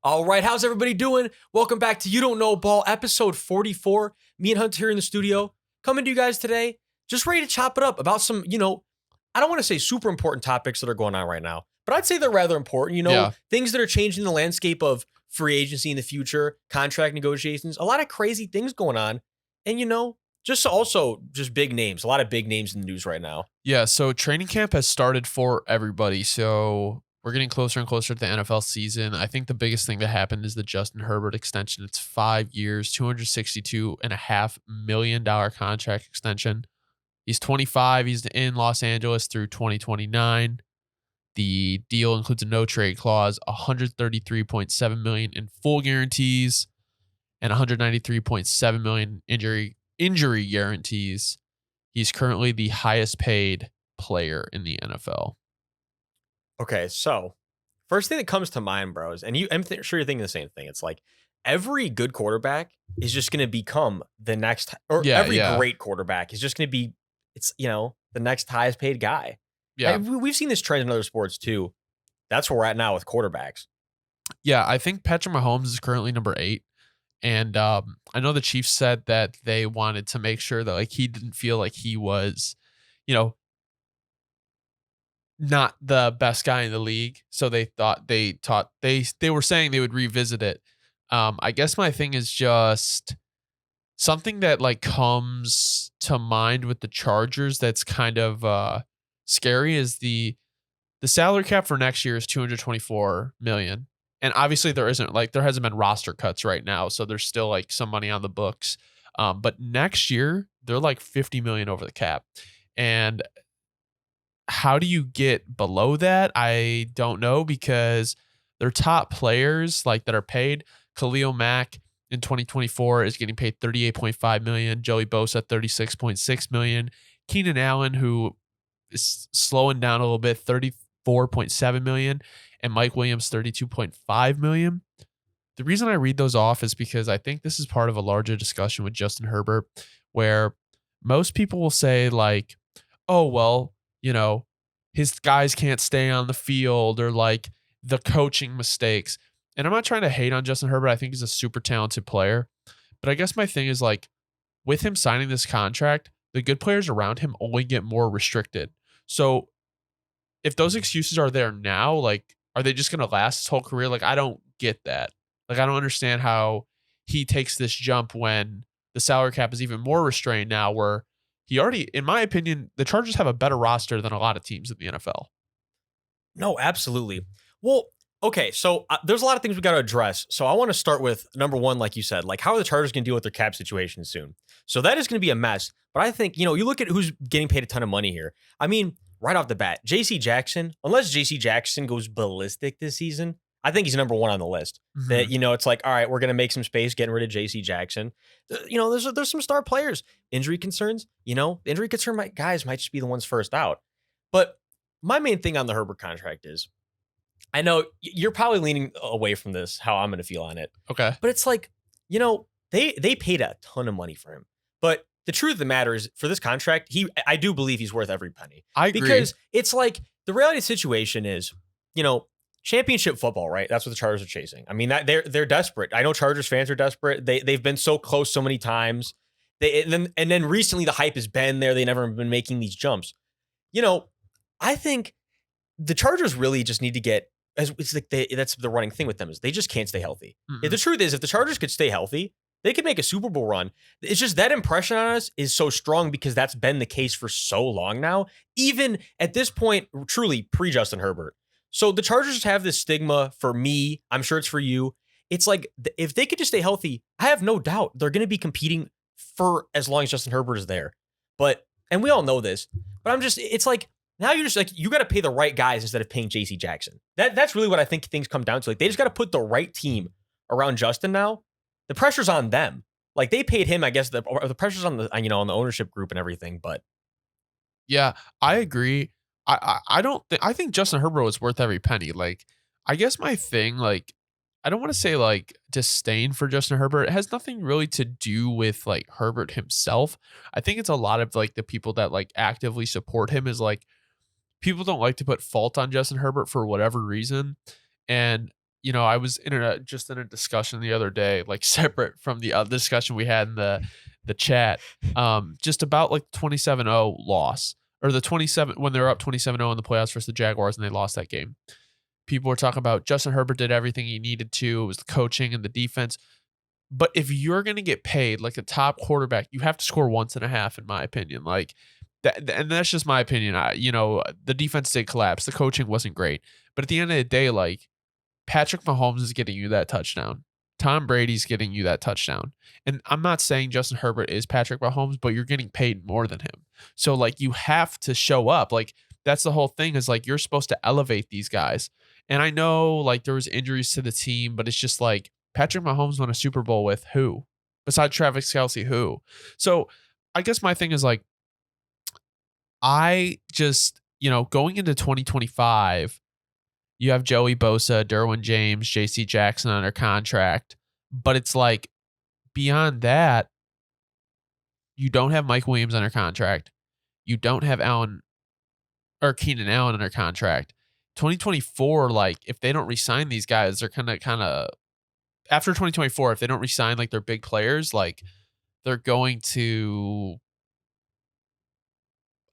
All right, how's everybody doing? Welcome back to You Don't Know Ball, episode 44. Me and Hunt here in the studio, coming to you guys today, just ready to chop it up about some, I don't want to say super important topics that are going on right now, but I'd say they're rather important, Yeah. things that are changing the landscape of free agency in the future, contract negotiations, a lot of crazy things going on. And, just big names, a lot of big names in the news right now. Yeah. So training camp has started for everybody. So we're getting closer and closer to the NFL season. I think the biggest thing that happened is the Justin Herbert extension. It's 5 years, $262.5 million contract extension. He's 25. He's in Los Angeles through 2029. The deal includes a no trade clause, 133.7 million in full guarantees, and 193.7 million injury guarantees. He's currently the highest paid player in the NFL. Okay, so first thing that comes to mind, bros, and sure you're thinking the same thing. It's like every good quarterback is just going to become the next, or every great quarterback is just going to be, the next highest paid guy. Yeah. We've seen this trend in other sports too. That's where we're at now with quarterbacks. Yeah, I think Patrick Mahomes is currently number 8. And I know the Chiefs said that they wanted to make sure that he didn't feel like he was, not the best guy in the league. So they were saying they would revisit it. I guess my thing is just something that comes to mind with the Chargers that's kind of scary is the salary cap for next year is $224 million. And obviously there hasn't been roster cuts right now. So there's still some money on the books. But next year they're $50 million over the cap. And how do you get below that? I don't know, because their top players that are paid, Khalil Mack in 2024 is getting paid $38.5 million. Joey Bosa $36.6 million. Keenan Allen, who is slowing down a little bit, $34.7 million. And Mike Williams, $32.5 million. The reason I read those off is because I think this is part of a larger discussion with Justin Herbert, where most people will say oh, well, his guys can't stay on the field, or the coaching mistakes. And I'm not trying to hate on Justin Herbert. I think he's a super talented player. But I guess my thing is with him signing this contract, the good players around him only get more restricted. So if those excuses are there now, are they just going to last his whole career? I don't get that. I don't understand how he takes this jump when the salary cap is even more restrained now, where he already, in my opinion, the Chargers have a better roster than a lot of teams in the NFL. No, absolutely. Well, okay, so there's a lot of things we got to address. So I want to start with number one, like you said, how are the Chargers going to deal with their cap situation soon? So that is going to be a mess. But I think, you look at who's getting paid a ton of money here. I mean, right off the bat, J.C. Jackson, unless J.C. Jackson goes ballistic this season, I think he's number one on the list. Mm-hmm. That, it's all right, we're going to make some space getting rid of J.C. Jackson. There's some star players. Injury concerns, injury concern guys might just be the ones first out. But my main thing on the Herbert contract is, I know you're probably leaning away from this, how I'm going to feel on it. Okay. But it's they paid a ton of money for him. But the truth of the matter is, for this contract, I do believe he's worth every penny. I agree. Because it's the reality situation is, championship football, right? That's what the Chargers are chasing. I mean, that they're desperate. I know Chargers fans are desperate. They've been so close so many times. And then recently the hype has been there. They never have been making these jumps. I think the Chargers really just need to get, it's that's the running thing with them, is they just can't stay healthy. Mm-hmm. The truth is, if the Chargers could stay healthy, they could make a Super Bowl run. It's just that impression on us is so strong because that's been the case for so long now, even at this point, truly pre-Justin Herbert. So the Chargers have this stigma for me. I'm sure it's for you. It's if they could just stay healthy, I have no doubt they're going to be competing for as long as Justin Herbert is there. And we all know this, but it's now you're just you got to pay the right guys instead of paying J.C. Jackson. That's really what I think things come down to. They just got to put the right team around Justin now. The pressure's on them. They paid him, I guess the pressure's on the on the ownership group and everything. But yeah, I agree. I think Justin Herbert was worth every penny. I guess my thing, I don't want to say disdain for Justin Herbert. It has nothing really to do with Herbert himself. I think it's a lot of the people that actively support him is people don't like to put fault on Justin Herbert for whatever reason. And I was just in a discussion the other day, like separate from the other discussion we had in the chat, just about like 27-0 loss, or the 27 when they were up 27-0 in the playoffs versus the Jaguars and they lost that game. People were talking about Justin Herbert did everything he needed to. It was the coaching and the defense. But if you're going to get paid like a top quarterback, you have to score once and a half, in my opinion. Like that, and that's just my opinion. The defense did collapse. The coaching wasn't great. But at the end of the day, like Patrick Mahomes is getting you that touchdown. Tom Brady's getting you that touchdown. And I'm not saying Justin Herbert is Patrick Mahomes, but you're getting paid more than him. So like you have to show up. Like that's the whole thing, is like you're supposed to elevate these guys. And I know like there was injuries to the team, but it's just like Patrick Mahomes won a Super Bowl with who? Besides Travis Kelce, who? So I guess my thing is like, I just, going into 2025, you have Joey Bosa, Derwin James, JC Jackson under contract. But it's like beyond that, you don't have Mike Williams under contract. You don't have Keenan Allen under contract. 2024, like if they don't re-sign these guys, they're kind of after 2024, if they don't re-sign like their big players, like they're going to,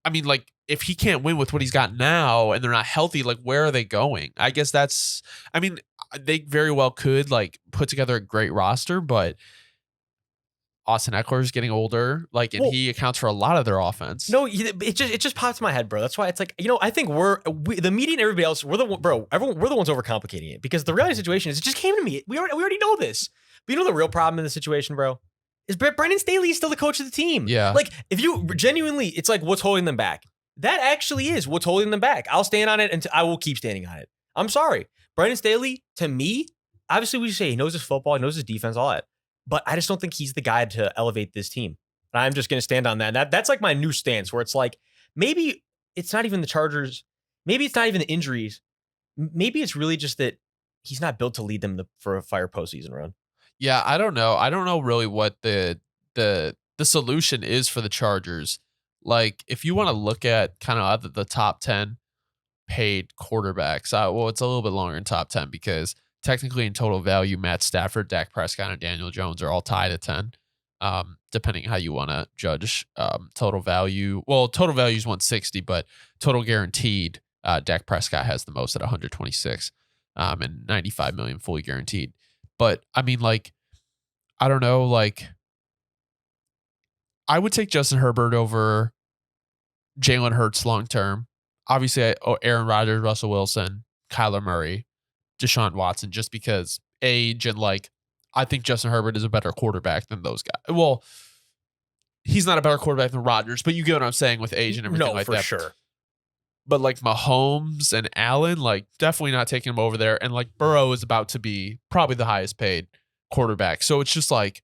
I mean, like if he can't win with what he's got now and they're not healthy, like where are they going? I guess they very well could like put together a great roster, but Austin Eckler is getting older, like, and he accounts for a lot of their offense. No, it just pops in my head, bro. That's why it's like, I think the media and everybody else, we're the ones overcomplicating it, because the reality situation is it just came to me. We already know this. But the real problem in the situation, bro, is Brandon Staley is still the coach of the team. Yeah. Like if you genuinely, it's like what's holding them back. That actually is what's holding them back. I'll stand on it and I will keep standing on it. I'm sorry. Brandon Staley, to me, obviously we say he knows his football, he knows his defense, all that. But I just don't think he's the guy to elevate this team. And I'm just going to stand on that. That's like my new stance, where it's like, maybe it's not even the Chargers. Maybe it's not even the injuries. Maybe it's really just that he's not built to lead them for a fire postseason run. Yeah, I don't know. I don't know really what the solution is for the Chargers. Like, if you want to look at kind of the top 10 paid quarterbacks, well, it's a little bit longer in top 10 because technically in total value, Matt Stafford, Dak Prescott, and Daniel Jones are all tied at 10, depending how you want to judge total value. Well, total value is 160, but total guaranteed, Dak Prescott has the most at 126 and 95 million fully guaranteed. But, I mean, like, I don't know, like, I would take Justin Herbert over Jalen Hurts long term. Obviously, Aaron Rodgers, Russell Wilson, Kyler Murray, Deshaun Watson, just because age and like, I think Justin Herbert is a better quarterback than those guys. Well, he's not a better quarterback than Rodgers, but you get what I'm saying with age and everything like that. No, for sure. But like Mahomes and Allen, like definitely not taking him over there. And like Burrow is about to be probably the highest paid quarterback. So it's just like,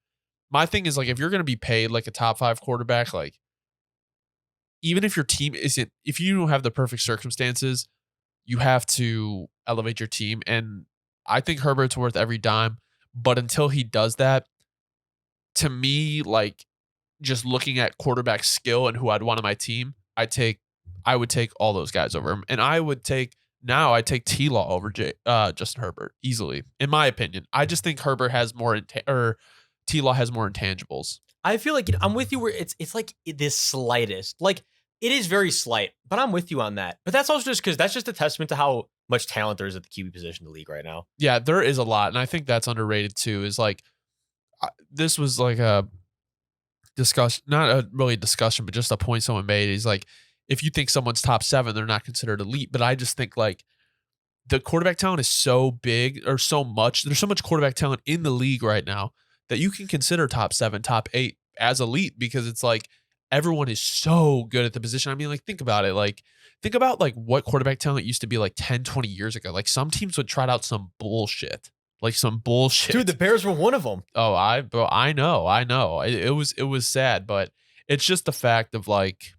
my thing is like, if you're going to be paid like a top 5 quarterback, like even if your team isn't, if you don't have the perfect circumstances, you have to elevate your team. And I think Herbert's worth every dime. But until he does that, to me, like just looking at quarterback skill and who I'd want on my team, I would take all those guys over him. And I take T-Law over Justin Herbert easily, in my opinion. I just think Herbert has more, T-Law has more intangibles. I feel like I'm with you where it's like this slightest, like it is very slight, but I'm with you on that. But that's also just because that's just a testament to how much talent there is at the QB position in the league right now. Yeah, there is a lot. And I think that's underrated too, is like, this was like a discussion, not a really discussion, but just a point someone made. Is like, if you think someone's top 7, they're not considered elite. But I just think like the quarterback talent is so big, or so much. There's so much quarterback talent in the league right now that you can consider top 7, top 8 as elite, because it's like everyone is so good at the position. I mean, like, think about it. Like, think about like what quarterback talent used to be like 10, 20 years ago. Like some teams would trot out some bullshit. Like some bullshit. Dude, the Bears were one of them. Oh, I know. It was sad, but it's just the fact of like,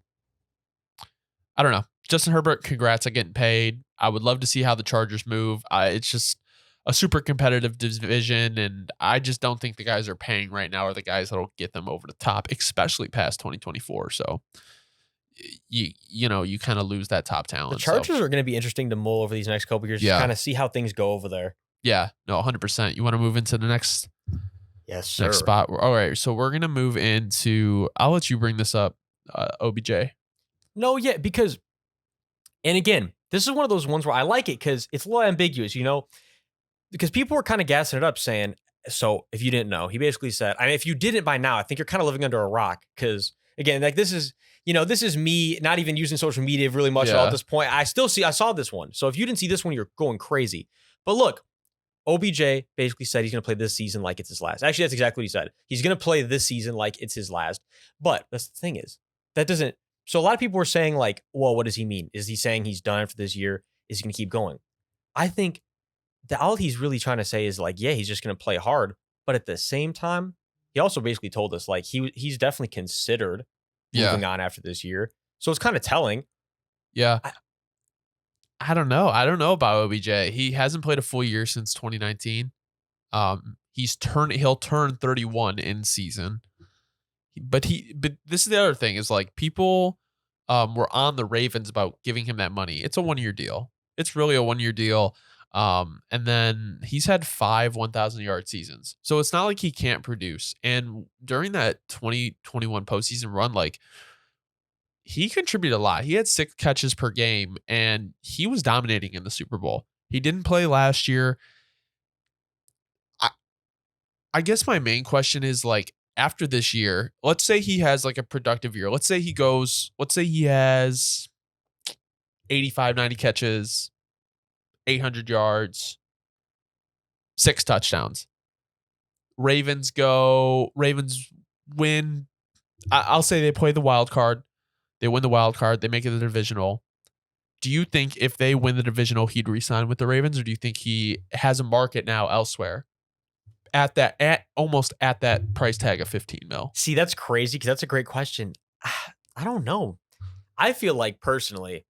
I don't know. Justin Herbert, congrats on getting paid. I would love to see how the Chargers move. It's just a super competitive division, and I just don't think the guys are paying right now are the guys that'll get them over the top, especially past 2024. So you kind of lose that top talent. The Chargers are going to be interesting to mull over these next couple of years, to kind of see how things go over there. Yeah, no, 100%. You want to move into the next Yes, next sir. spot? All right, so we're gonna move into. I'll let you bring this up, OBJ. No, yeah, because and again, this is one of those ones where I like it because it's a little ambiguous, because people were kind of gassing it up saying, so if you didn't know, he basically said, I mean, if you didn't by now, I think you're kind of living under a rock. Cause again, like this is me not even using social media really much at all at Yeah, this point. I saw this one. So if you didn't see this one, you're going crazy. But look, OBJ basically said he's going to play this season like it's his last. Actually, that's exactly what he said. He's going to play this season like it's his last. But that's the thing is, that doesn't. So a lot of people were saying, like, well, what does he mean? Is he saying he's done after this year? Is he going to keep going? I think that all he's really trying to say is, like, yeah, he's just going to play hard. But at the same time, he also basically told us, like, he's definitely considered yeah, moving on after this year. So it's kind of telling. yeah. I, I don't know. I don't know about OBJ. He hasn't played a full year since 2019. He'll turn 31 in season. But this is the other thing is like people were on the Ravens about giving him that money. It's a 1-year deal. It's really a 1-year deal. And then he's had 5 1,000-yard seasons. So it's not like he can't produce. And during that 2021 postseason run, like he contributed a lot. He had 6 catches per game and he was dominating in the Super Bowl. He didn't play last year. I, I guess my main question is like after this year, let's say he has like a productive year. Let's say he has 85, 90 catches, 800 yards, 6 touchdowns. Ravens win. I'll say they play the wild card. They win the wild card. They make it the divisional. Do you think if they win the divisional, he'd resign with the Ravens, or do you think he has a market now elsewhere almost at that price tag of 15 mil? See, that's crazy because that's a great question. I don't know. I feel like personally,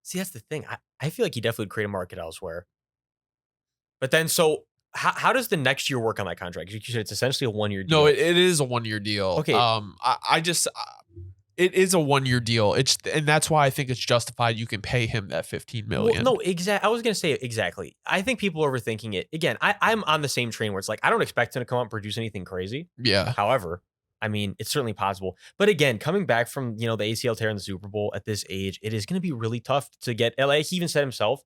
see, that's the thing. I feel like he definitely would create a market elsewhere. But then, so how does the next year work on that contract? You said it's essentially a 1-year No, deal. it is a 1-year deal. Okay. It is a 1-year deal. And that's why I think it's justified. You can pay him that 15 Well, million. no, I was gonna say exactly. I think people are overthinking it. Again, I'm on the same train where it's like I don't expect him to come out and produce anything crazy. Yeah, However, I mean, it's certainly possible. But again, coming back from the ACL tear in the Super Bowl at this age, it is gonna be really tough to get. Like he even said himself,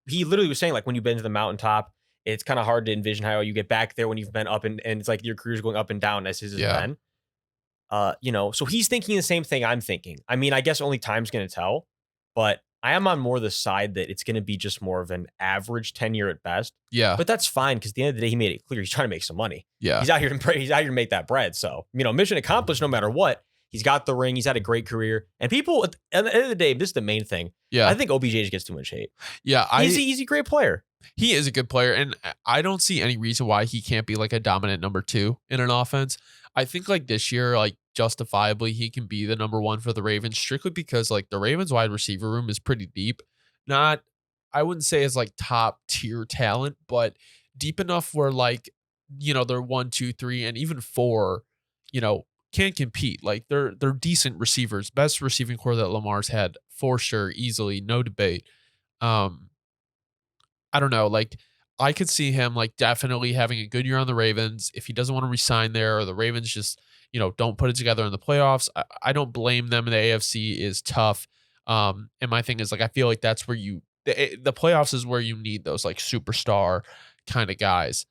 he literally was saying like when you've been to the mountaintop, it's kind of hard to envision how you get back there when you've been up and it's like your career's going up and down as his has yeah, been. So he's thinking the same thing I'm thinking. I mean, I guess only time's going to tell, but I am on more the side that it's going to be just more of an average tenure at best. yeah, But that's fine because at the end of the day, he made it clear he's trying to make some money. yeah, He's out here to make that bread. So mission accomplished no matter what. He's got the ring. He's had a great career, and people at the end of the day, this is the main thing. yeah, I think OBJ just gets too much hate. yeah. He's a great player. He is a good player, and I don't see any reason why he can't be like a dominant number 2 in an offense. I think like this year, like justifiably, he can be the number 1 for the Ravens strictly because like the Ravens wide receiver room is pretty deep. Not, I wouldn't say it's like top tier talent, but deep enough where like they're 1, 2, 3, and even 4, can compete. Like they're decent receivers, best receiving core that Lamar's had for sure, easily, no debate. I don't know. Like, I could see him like definitely having a good year on the Ravens. If he doesn't want to resign there, or the Ravens just don't put it together in the playoffs, I don't blame them. The AFC is tough. And my thing is like I feel like that's where the playoffs is where you need those like superstar kind of guys.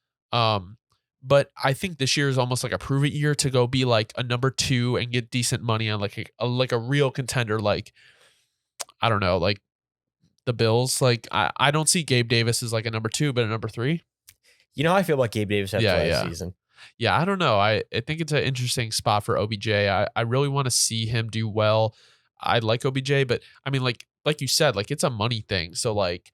But I think this year is almost like a prove it year to go be like a number 2 and get decent money on like a real contender. Like I don't know, like the Bills. Like I don't see Gabe Davis as like a number 2, but a number 3. You know how I feel about Gabe Davis after last Yeah. season. Yeah, I don't know. I think it's an interesting spot for OBJ. I really want to see him do well. I like OBJ, but I mean, like you said, like it's a money thing. So like,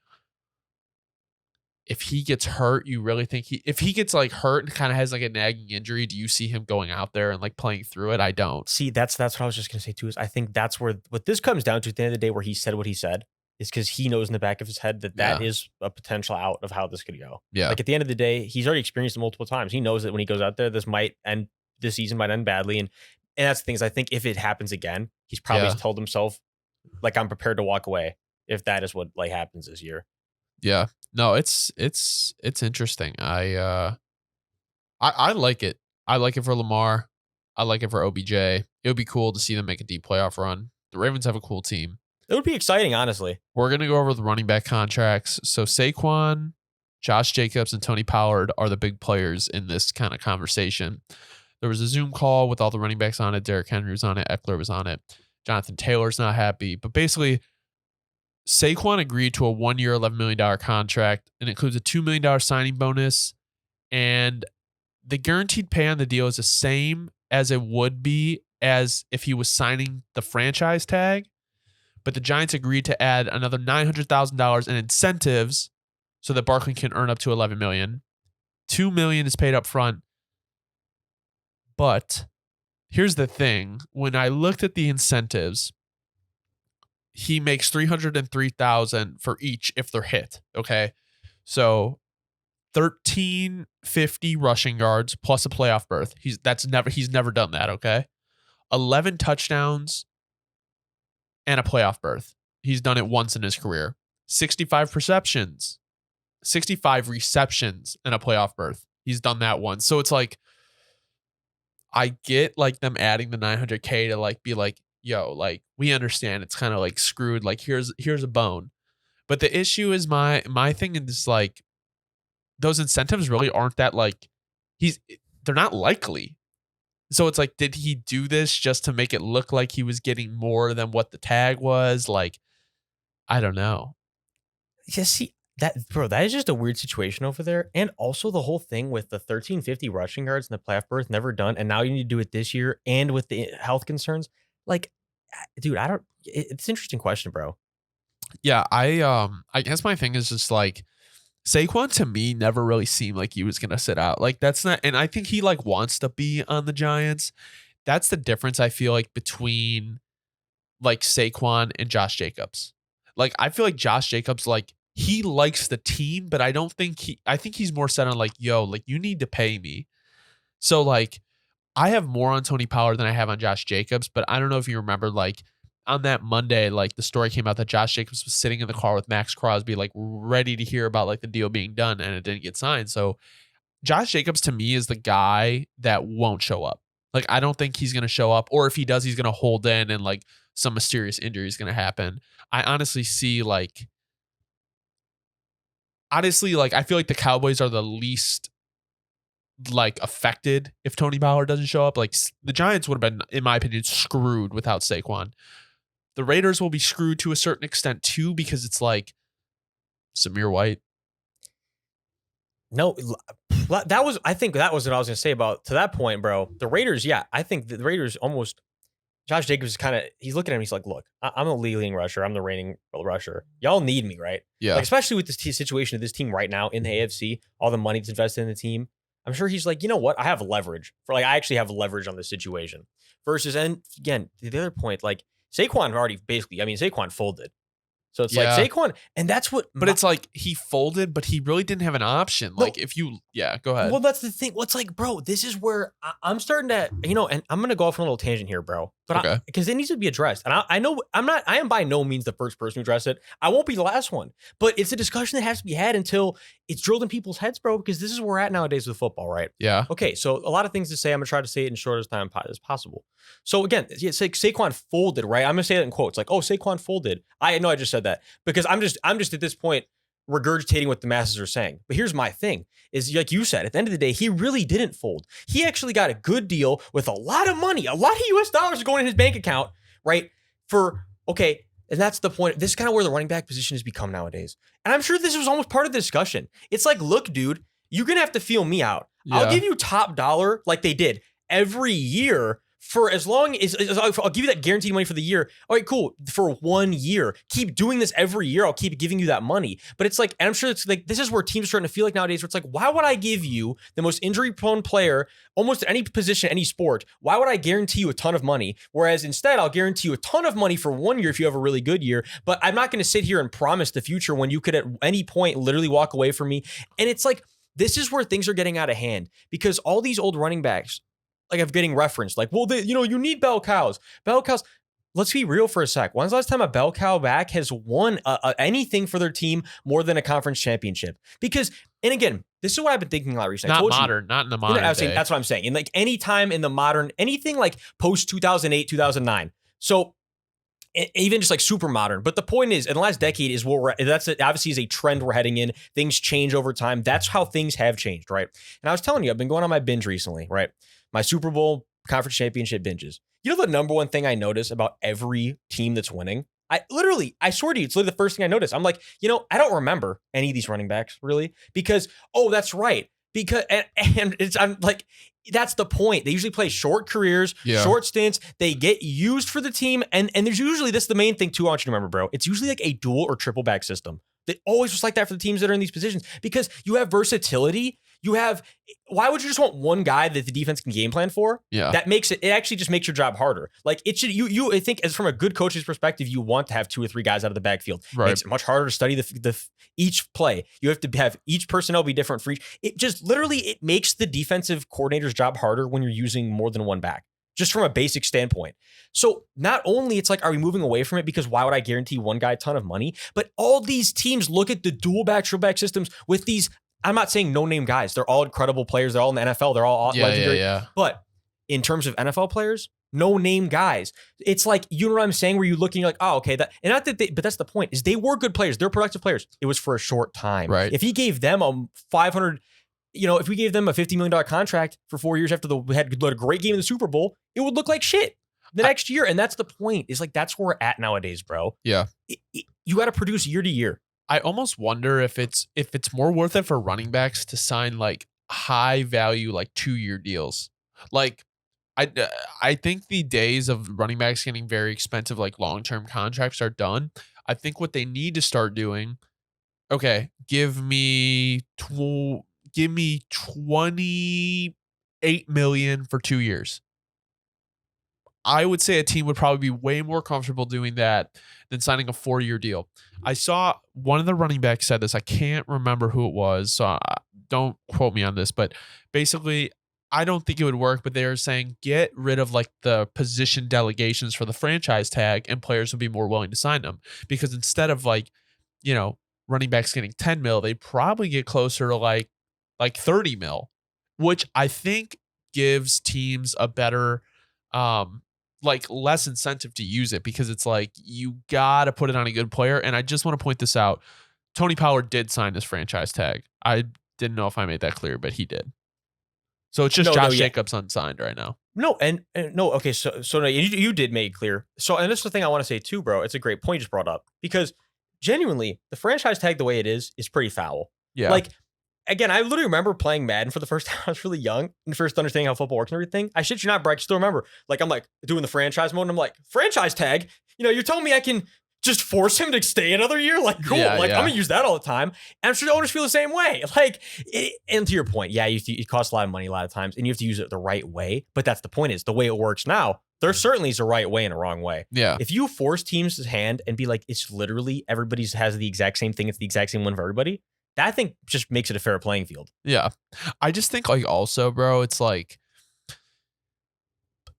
if he gets hurt, you really think if he gets like hurt and kind of has like a nagging injury, do you see him going out there and like playing through it? I don't. See, that's what I was just gonna say too. Is I think that's where what this comes down to at the end of the day, where he said what he said, is because he knows in the back of his head that Yeah. is a potential out of how this could go. Yeah. Like at the end of the day, he's already experienced it multiple times. He knows that when he goes out there, this season might end badly, and that's the thing is I think if it happens again, he's probably Yeah. told himself like I'm prepared to walk away if that is what like happens this year. Yeah. No, it's interesting. I like it. I like it for Lamar. I like it for OBJ. It would be cool to see them make a deep playoff run. The Ravens have a cool team. It would be exciting, honestly. We're gonna go over the running back contracts. So Saquon, Josh Jacobs, and Tony Pollard are the big players in this kind of conversation. There was a Zoom call with all the running backs on it. Derrick Henry was on it. Eckler was on it. Jonathan Taylor's not happy. But basically, Saquon agreed to a 1-year, $11 million contract and includes a $2 million signing bonus. And the guaranteed pay on the deal is the same as it would be as if he was signing the franchise tag. But the Giants agreed to add another $900,000 in incentives so that Barkley can earn up to $11 million. $2 million is paid up front. But here's the thing. When I looked at the incentives, he makes $303,000 for each if they're hit. Okay. So 1,350 rushing yards plus a playoff berth. He's never done that. Okay. 11 touchdowns and a playoff berth. He's done it once in his career. 65 receptions and a playoff berth. He's done that once. So it's like, I get like them adding the $900K to like be like, yo, like we understand it's kind of like screwed. Like here's a bone. But the issue is my thing is like those incentives really aren't that like they're not likely. So it's like, did he do this just to make it look like he was getting more than what the tag was? Like, I don't know. Yeah, see that is just a weird situation over there. And also the whole thing with the 1,350 rushing yards and the playoff berth never done. And now you need to do it this year and with the health concerns. Like, dude, it's an interesting question, bro. Yeah, I guess my thing is just like Saquon to me never really seemed like he was gonna sit out. Like that's not, and I think he like wants to be on the Giants. That's the difference I feel like between like Saquon and Josh Jacobs. Like I feel like Josh Jacobs like he likes the team, but I think he's more set on like, yo, like you need to pay me. So like I have more on Tony Pollard than I have on Josh Jacobs, but I don't know if you remember like on that Monday, like the story came out that Josh Jacobs was sitting in the car with Max Crosby, like ready to hear about like the deal being done and it didn't get signed. So Josh Jacobs to me is the guy that won't show up. Like, I don't think he's going to show up, or if he does, he's going to hold in and like some mysterious injury is going to happen. I honestly see like, I feel like the Cowboys are the least like affected if Tony Pollard doesn't show up. Like the Giants would have been, in my opinion, screwed without Saquon. The Raiders will be screwed to a certain extent too, because it's like Samir White. No, I think that was what I was going to say about to that point, bro. The Raiders, yeah, I think the Raiders almost, Josh Jacobs is kind of, he's looking at him, he's like, look, I'm a leading rusher. I'm the reigning rusher. Y'all need me, right? Yeah. Like, especially with this situation of this team right now in the AFC, all the money that's invested in the team. I'm sure he's like, you know what? I have leverage I actually have leverage on this situation versus, and again, the other point, like Saquon already Saquon folded. So it's like Saquon, and that's what. But it's like he folded, but he really didn't have an option. Like go ahead. Well, that's the thing. Well, it's like, bro, this is where I'm starting to, and I'm gonna go off on a little tangent here, bro. But because it needs to be addressed, and I know I am by no means the first person to address it. I won't be the last one, but it's a discussion that has to be had until it's drilled in people's heads, bro. Because this is where we're at nowadays with football, right? Yeah. Okay, so a lot of things to say. I'm gonna try to say it in shortest time as possible. So again, it's like Saquon folded, right? I'm gonna say that in quotes, like, oh, Saquon folded. I know I just said that because I'm just at this point regurgitating what the masses are saying. But here's my thing is, like you said, at the end of the day, he really didn't fold. He actually got a good deal with a lot of money. A lot of US dollars are going in his bank account, right? And that's the point. This is kind of where the running back position has become nowadays. And I'm sure this was almost part of the discussion. It's like, look, dude, you're going to have to feel me out. Yeah. I'll give you top dollar like they did every year for as long as I'll give you that guaranteed money for the year. All right, cool. For 1 year, keep doing this every year. I'll keep giving you that money. But it's like, and I'm sure it's like, this is where teams are starting to feel like nowadays, where it's like, why would I give you the most injury prone player almost at any position, any sport? Why would I guarantee you a ton of money? Whereas instead, I'll guarantee you a ton of money for 1 year if you have a really good year. But I'm not going to sit here and promise the future when you could at any point literally walk away from me. And it's like, this is where things are getting out of hand because all these old running backs, like, of getting referenced, like, well, you need bell cows. Bell cows. let's be real for a sec. When's the last time a bell cow back has won anything for their team more than a conference championship? Because, and again, this is what I've been thinking a lot recently. Not modern, not in the modern day. That's what I'm saying. In like any time in the modern, anything like post 2008, 2009. So even just like super modern. But the point is, in the last decade is what obviously is a trend we're heading in. Things change over time. That's how things have changed, right? And I was telling you, I've been going on my binge recently, right? My Super Bowl conference championship binges. You know the number one thing I notice about every team that's winning? I swear to you, it's literally the first thing I notice. I'm like, I don't remember any of these running backs really because, oh, that's right. Because, I'm like, that's the point. They usually play short careers, short stints. They get used for the team. And there's usually, this is the main thing too, I want you to remember, bro. It's usually like a dual or triple back system. They always just like that for the teams that are in these positions because you have versatility. Why would you just want one guy that the defense can game plan for? Yeah. That makes it actually just makes your job harder. Like it should, I think as from a good coach's perspective, you want to have 2 or 3 guys out of the backfield. Right. It's much harder to study each play. You have to have each personnel be different for each. It just literally, it makes the defensive coordinator's job harder when you're using more than one back. Just from a basic standpoint. So not only it's like, are we moving away from it because why would I guarantee one guy a ton of money? But all these teams look at the dual back, triple back systems with these, I'm not saying no name guys. They're all incredible players. They're all in the NFL. They're all legendary. Yeah. But in terms of NFL players, no name guys. It's like, you know what I'm saying? Where you looking like, oh, okay. But that's the point is they were good players. They're productive players. It was for a short time. Right. If he gave them a 500, if we gave them a $50 million contract for 4 years after they had a great game in the Super Bowl, it would look like shit the next year. And that's the point. Is like, that's where we're at nowadays, bro. Yeah. You got to produce year to year. I almost wonder if it's more worth it for running backs to sign like high value, like 2-year deals. Like I think the days of running backs getting very expensive, like long-term contracts are done. I think what they need to start doing, okay, give me 28 million for 2 years. I would say a team would probably be way more comfortable doing that than signing a 4-year deal. I saw one of the running backs said this. I can't remember who it was, so don't quote me on this. But basically, I don't think it would work. But they were saying get rid of like the position delegations for the franchise tag, and players would be more willing to sign them because instead of like, running backs getting 10 mil, they probably get closer to like 30 mil, which I think gives teams a better like less incentive to use it because it's like you gotta put it on a good player. And I just want to point this out. Tony Pollard did sign his franchise tag. I didn't know if I made that clear, but he did. So it's just Josh Jacobs unsigned right now. No, and no, okay, so no, you did make it clear. So, and this is the thing I want to say too, bro. It's a great point you just brought up because genuinely, the franchise tag the way it is pretty foul. Yeah. Like, again, I literally remember playing Madden for the first time. I was really young and first understanding how football works and everything. I shit you not, bro. I still remember. Like, I'm like doing the franchise mode and I'm like, franchise tag? You're telling me I can just force him to stay another year? Like, cool. I'm going to use that all the time. And I'm sure the owners feel the same way. Like, and to your point, yeah, it costs a lot of money a lot of times and you have to use it the right way. But that's the point is the way it works now, there certainly is a right way and a wrong way. Yeah. If you force teams' hand and be like, it's literally everybody's has the exact same thing. It's the exact same one for everybody. That I think just makes it a fair playing field. Yeah. I just think like also, bro, it's like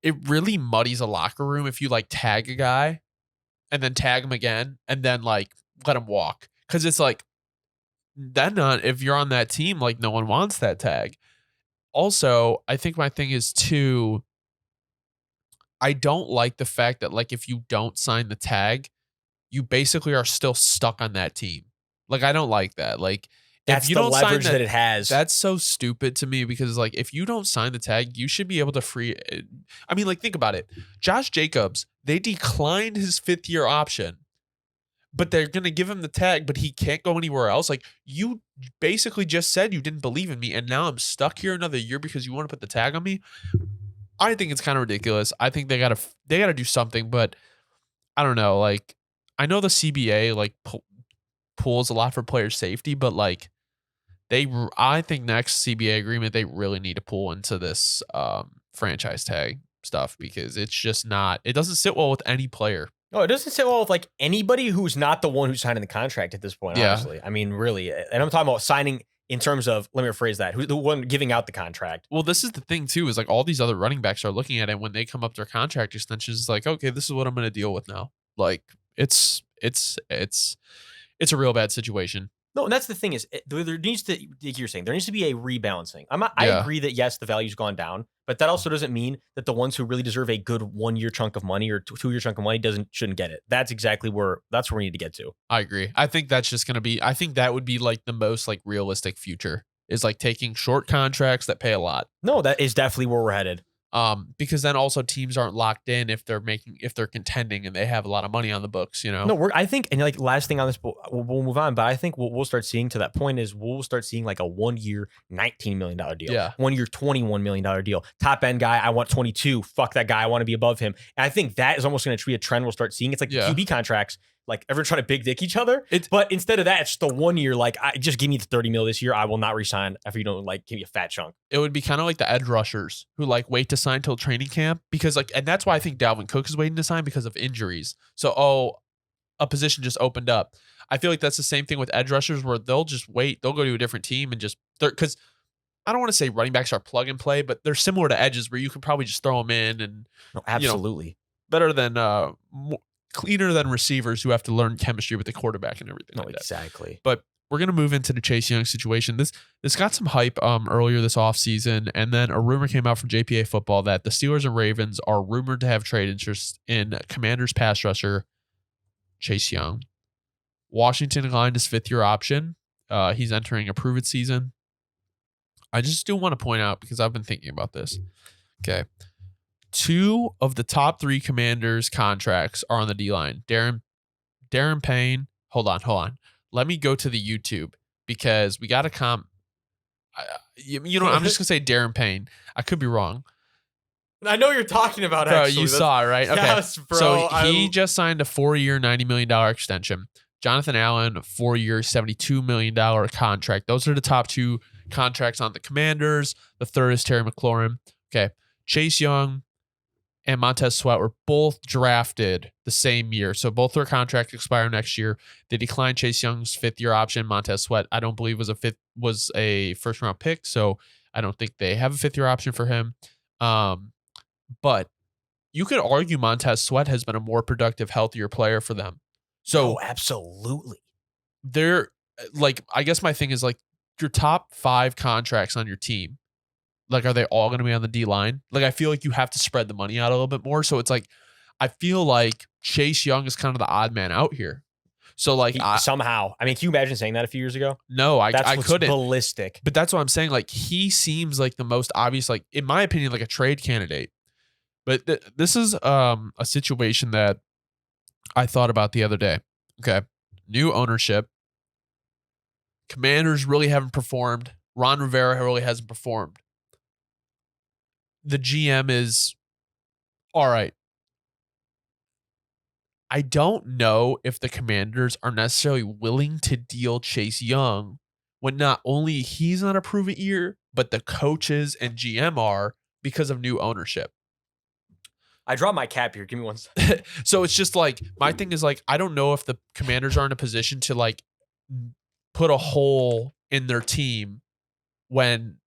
it really muddies a locker room if you like tag a guy and then tag him again and then like let him walk. Cause it's like then if you're on that team, like no one wants that tag. Also, I think my thing is too, I don't like the fact that like if you don't sign the tag, you basically are still stuck on that team. Like, I don't like that. Like, that's if you the don't leverage sign that it has. That's so stupid to me because, like, if you don't sign the tag, you should be able to free. I mean, like, think about it. Josh Jacobs, they declined his 5th-year option, but they're going to give him the tag, but he can't go anywhere else. Like, you basically just said you didn't believe in me, and now I'm stuck here another year because you want to put the tag on me. I think it's kind of ridiculous. I think they gotta do something, but I don't know. Like, I know the CBA like pulls a lot for player safety, but like I think next CBA agreement they really need to pull into this franchise tag stuff because it's just not. It doesn't sit well with any player. No, it doesn't sit well with like anybody who's not the one who's signing the contract at this point. Yeah. Honestly, I mean, really, and I'm talking about signing in terms of, let me rephrase that, who's the one giving out the contract? Well, this is the thing too, is like all these other running backs are looking at it when they come up their contract extensions. It's like, okay, this is what I'm going to deal with now. Like it's a real bad situation. No, and that's the thing is there needs to, like you're saying, there needs to be a rebalancing. I Yeah. agree that yes, the value's gone down, but that also doesn't mean that the ones who really deserve a good 1 year chunk of money or 2 year chunk of money shouldn't get it. That's exactly where we need to get to. I agree. I think that's just going to be, I think that would be like the most like realistic future is like taking short contracts that pay a lot. No, that is definitely where we're headed. Because then also teams aren't locked in if they're contending and they have a lot of money on the books, you know? No, I think, and like last thing on this, we'll move on, but I think what we'll start seeing to that point is we'll start seeing like a 1 year, $19 million deal. Yeah. 1 year, $21 million deal. Top end guy, I want 22. Fuck that guy. I want to be above him. And I think that is almost going to be a trend we'll start seeing. It's like the QB contracts. Like everyone's trying to big dick each other. But instead of that, it's just the 1 year, like, just give me the 30 mil this year. I will not resign after you don't like give me a fat chunk. It would be kind of like the edge rushers who like wait to sign till training camp because like, and that's why I think Dalvin Cook is waiting to sign because of injuries. So, a position just opened up. I feel like that's the same thing with edge rushers where they'll just wait. They'll go to a different team and just, because I don't want to say running backs are plug and play, but they're similar to edges where you can probably just throw them in and Absolutely. Better than, cleaner than receivers who have to learn chemistry with the quarterback and everything like that. Exactly. But we're going to move into the Chase Young situation. This got some hype earlier this offseason, and then a rumor came out from JPA Football that the Steelers and Ravens are rumored to have trade interest in Commanders pass rusher Chase Young. Washington declined his 5th-year option. He's entering a prove-it season. I just do want to point out, because I've been thinking about this. Okay. 2 of the top 3 Commanders contracts are on the D-line. Darren Payne. Hold on. Let me go to the YouTube because we got to I'm just going to say Darren Payne. I could be wrong. I know you're talking about, bro, actually. You saw it, right? Okay. Yes, bro. So he just signed a 4-year, $90 million extension. Jonathan Allen, 4-year, $72 million contract. Those are the top 2 contracts on the Commanders. The third is Terry McLaurin. Okay. Chase Young and Montez Sweat were both drafted the same year. So both their contracts expire next year. They declined Chase Young's 5th-year option. Montez Sweat, I don't believe was a first-round pick. So I don't think they have a 5th-year option for him. But you could argue Montez Sweat has been a more productive, healthier player for them. So absolutely. They're like, I guess my thing is like your top 5 contracts on your team. Like, are they all going to be on the D line? Like, I feel like you have to spread the money out a little bit more. So it's like, I feel like Chase Young is kind of the odd man out here. So like somehow, I mean, can you imagine saying that a few years ago? No, I couldn't. Ballistic. But that's what I'm saying. Like, he seems like the most obvious, like in my opinion, like a trade candidate. But this is a situation that I thought about the other day. Okay, new ownership. Commanders really haven't performed. Ron Rivera really hasn't performed. The GM is all right. I don't know if the Commanders are necessarily willing to deal Chase Young when not only he's on a prove-it year, but the coaches and GM are because of new ownership. I dropped my cap here. Give me one second. So it's just like, my thing is like, I don't know if the Commanders are in a position to like put a hole in their team when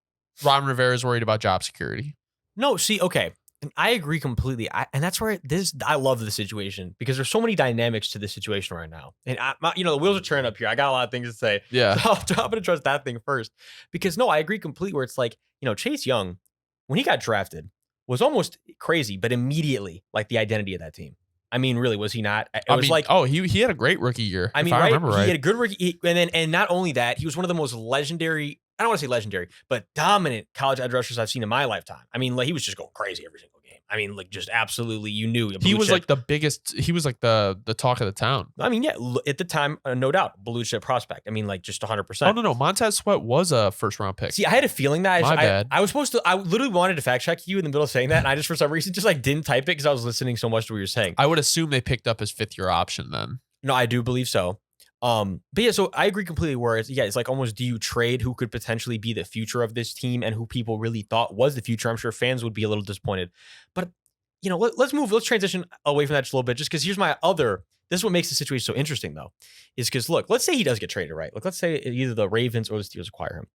Ron Rivera is worried about job security. No, see, okay. I agree completely. And that's where I love the situation because there's so many dynamics to this situation right now. And the wheels are turning up here. I got a lot of things to say. Yeah. So I'm going to trust that thing first because no, I agree completely where it's like, Chase Young, when he got drafted was almost crazy, but immediately like the identity of that team. I mean, really, was he not? He had a great rookie year. I mean, I remember right. He had a good rookie. And not only that, he was one of the most legendary, I don't want to say legendary, but dominant college edge rushers I've seen in my lifetime. I mean, like he was just going crazy every single game. I mean, like just absolutely, you knew. He was like the biggest, he was like the talk of the town. I mean, yeah, at the time, no doubt, blue chip prospect. I mean, like just 100%. Oh, no. Montez Sweat was a first round pick. See, I had a feeling that My bad. I was supposed to, I literally wanted to fact check you in the middle of saying that. And I just, for some reason, just like didn't type it because I was listening so much to what you were saying. I would assume they picked up his 5th-year option then. No, I do believe so. But yeah, so I agree completely where it's like almost, do you trade who could potentially be the future of this team and who people really thought was the future? I'm sure fans would be a little disappointed, but let's transition away from that just a little bit, just because this is what makes the situation so interesting, though, is because, look, let's say he does get traded, right? Like, let's say either the Ravens or the Steelers acquire him.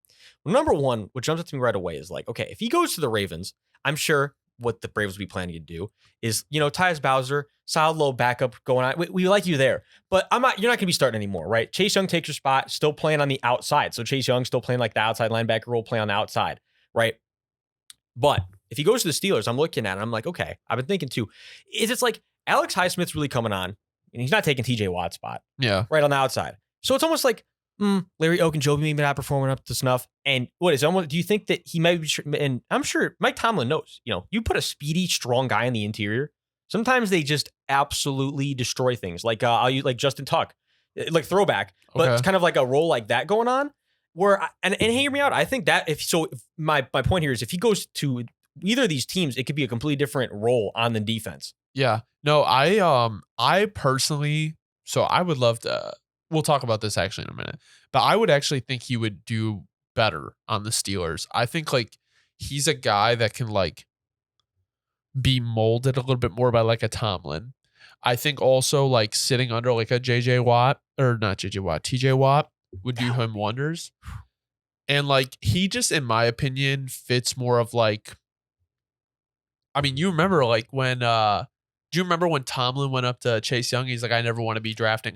Well, number one, what jumps up to me right away is like, okay, if he goes to the Ravens, I'm sure what the Braves will be planning to do is, Tyus Bowser, solid little backup going on. We like you there, but you're not going to be starting anymore, right? Chase Young takes your spot, still playing on the outside. So Chase Young still playing like the outside linebacker role, play on the outside, right? But if he goes to the Steelers, I'm looking at it, I'm like, okay, I've been thinking too, it's like Alex Highsmith's really coming on, and he's not taking TJ Watt's spot. Yeah. Right on the outside. So it's almost like, Larry Ogunjobi maybe not performing up to snuff. And what is almost, do you think that he might be, and I'm sure Mike Tomlin knows, you put a speedy, strong guy in the interior, sometimes they just absolutely destroy things. Like, I'll use like Justin Tuck, like throwback, but it's kind of like a role like that going on where, and hear me out. I think that if my point here is if he goes to either of these teams, it could be a completely different role on the defense. Yeah. No, I personally, so I would love to, we'll talk about this actually in a minute, but I would actually think he would do better on the Steelers. I think like he's a guy that can like be molded a little bit more by like a Tomlin. I think also like sitting under like a TJ Watt would do him wonders. And like he just, in my opinion, fits more of like, I mean, you remember like when do you remember when Tomlin went up to Chase Young? He's like, I never want to be drafting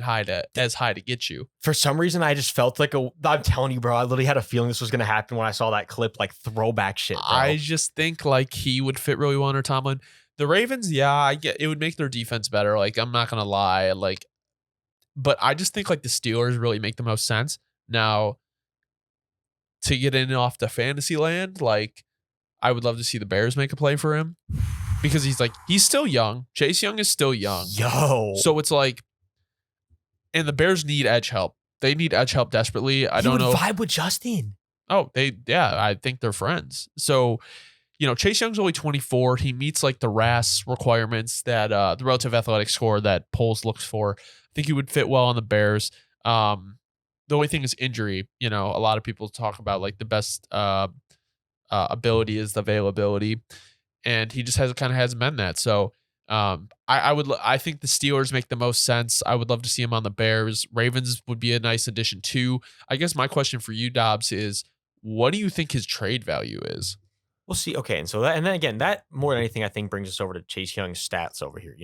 as high to get you. For some reason, I just felt like I'm telling you, bro, I literally had a feeling this was going to happen when I saw that clip, like throwback shit, bro. I just think like he would fit really well under Tomlin. The Ravens, yeah, I get it would make their defense better. Like, I'm not going to lie. Like, but I just think like the Steelers really make the most sense. Now, to get in off the fantasy land, like, I would love to see the Bears make a play for him. Because he's still young. Chase Young is still young. So it's like, and the Bears need edge help. They need edge help desperately. I don't know. Vibe with Justin. Oh, I think they're friends. So, Chase Young's only 24. He meets like the RAS requirements that the relative athletic score that polls looks for. I think he would fit well on the Bears. The only thing is injury. A lot of people talk about like the best ability is the availability. And he just hasn't been that. So I think the Steelers make the most sense. I would love to see him on the Bears. Ravens would be a nice addition too. I guess my question for you, Dobbs, is what do you think his trade value is? We'll see. Okay, and so then again, that more than anything, I think brings us over to Chase Young's stats over here.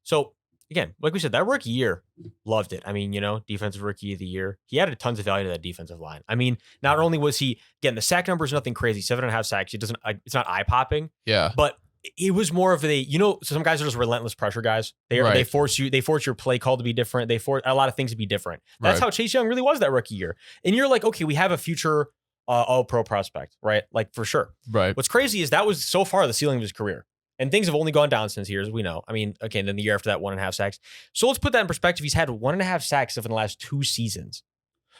So again, like we said, that rookie year, loved it. I mean, defensive rookie of the year. He added tons of value to that defensive line. I mean, not only was he, again, the sack number is nothing crazy, 7.5 sacks. It's not eye popping. Yeah. But it was more of so some guys are just relentless pressure guys. They force your play call to be different. They force a lot of things to be different. That's how Chase Young really was that rookie year. And you're like, okay, we have a future all-pro prospect, right? Like for sure. Right. What's crazy is that was so far the ceiling of his career. And things have only gone down since here, as we know. I mean, okay, and then the year after that, 1.5 sacks. So let's put that in perspective. He's had 1.5 sacks in the last 2 seasons.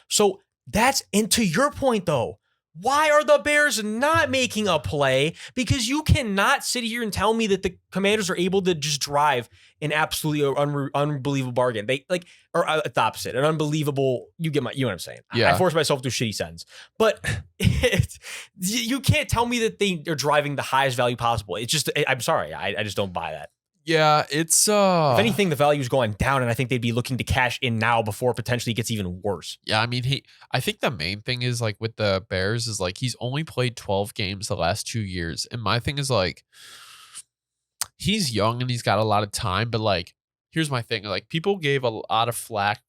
So and to your point, though, why are the Bears not making a play? Because you cannot sit here and tell me that the Commanders are able to just drive an absolutely unbelievable bargain. They or the opposite, an unbelievable. You know what I'm saying? Yeah. I force myself to a shitty sentence, but you can't tell me that they are driving the highest value possible. It's just, I'm sorry, I just don't buy that. Yeah, it's if anything, the value is going down, and I think they'd be looking to cash in now before potentially it gets even worse. Yeah, I mean, I think the main thing is like with the Bears is like he's only played 12 games the last 2 years, and my thing is like he's young and he's got a lot of time, but like here's my thing: like people gave a lot of flack